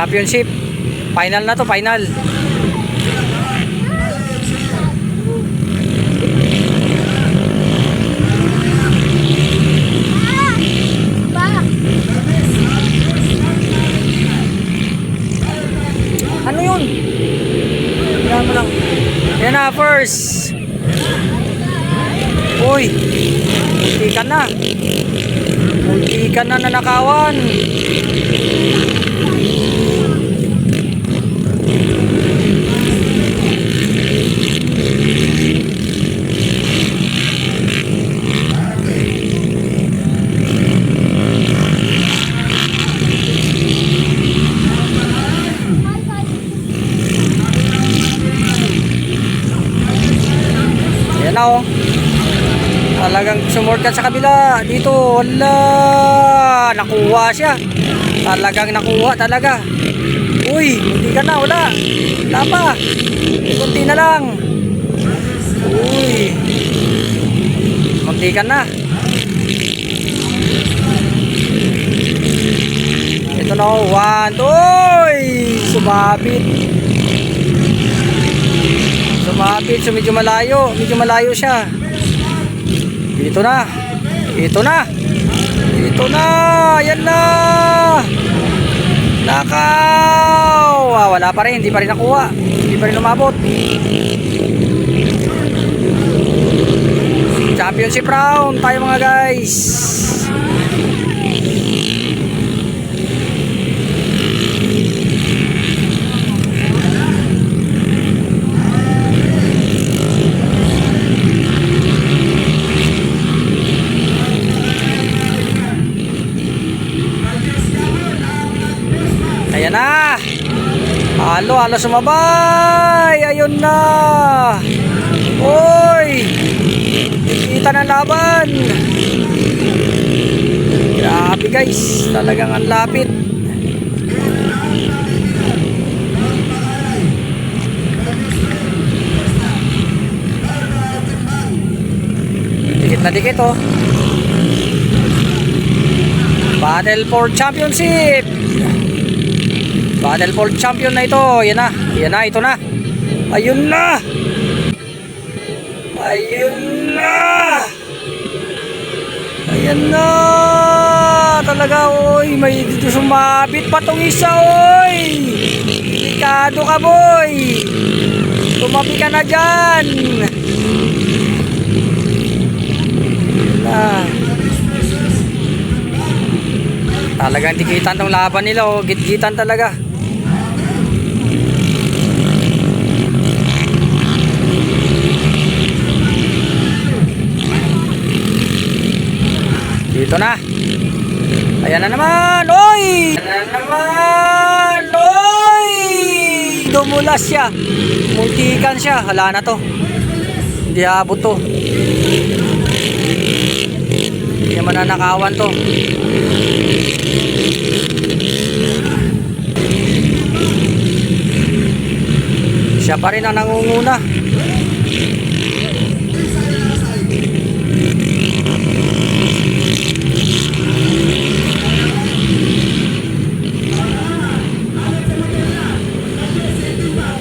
Championship. Final na to, final. Ano yun? Yan mo lang. Yan na, first. Uy, muntikan na. Muntikan na nanakawan. Yan na oh. Talagang sumorkat sa kabila. Dito, wala. Nakuha siya. Talagang nakuha talaga. Uy, hindi ka na, wala. Wala pa. Kunti na lang. Uy. Kunti ka na. Ito na, one. Uy, sumabit. Sumabit, so medyo malayo. Medyo malayo siya. Ito na. Ito na. Ito na. Ayan na. Nakaw. Ah, wala pa rin. Hindi pa rin nakuha. Hindi pa rin lumabot. Championship round tayo mga guys. Ayan na. Halo sumabay. Ayun na. Uy. Kita ng laban. Grabe guys. Talagang ang lapit. Dikit na dikit oh. Battle for championship. Battle for champion na ito. Yan na. Yan na. Ito na. Ayun na. Ayun na. Ayan na. Talaga oy. May dito sumabit pa tong isa oy. Delikado ka boy. Tumabi ka na dyan. Na. Talagang tikitan tong laban nila oh. Git-gitan talaga. Dito na. Ayan na naman. Oy! Ayan na naman. Oy! Dumulas siya. Muntikan siya. Hala na to. Hindi abot to. Hindi naman nanakawan to. Siya pa rin ang nangunguna.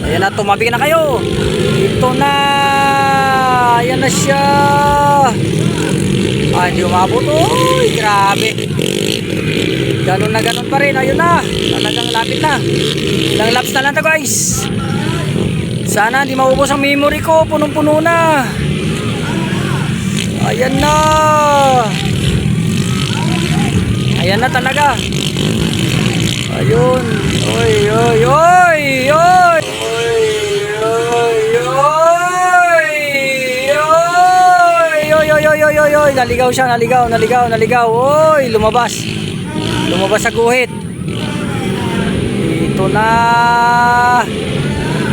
Ayan na, tumabi na kayo. Ito na. Ayan na siya. Ah, hindi umabot. Uy, grabe. Ganun na ganun pa rin. Ayun na. Talagang lapit na. Ilang laps na lang to guys. Sana hindi maubos ang memory ko. Punong-puno na. Ayan na. Ayan na talaga. Ayun. Oy, oy, oy, oy. Oy, naligaw siya, naligaw. Oy, lumabas sa guhit.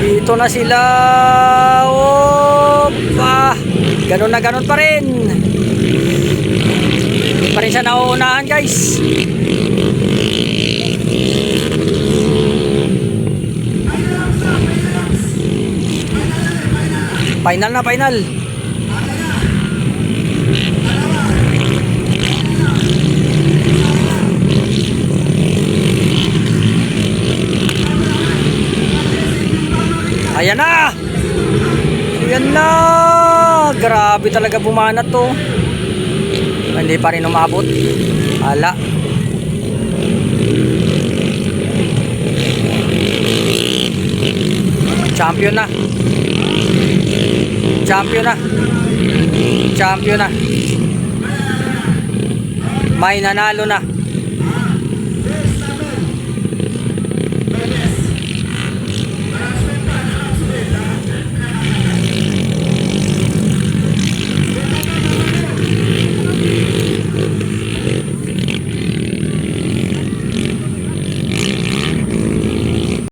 Dito na sila. Opa. Ganun na ganun pa rin. Hindi pa rin siya nauunahan guys. Final na, final. Ayan na! Ayan na! Grabe talaga bumanat to. Hindi pa rin umabot. Hala. Champion na. Champion na. Champion na. May nanalo na.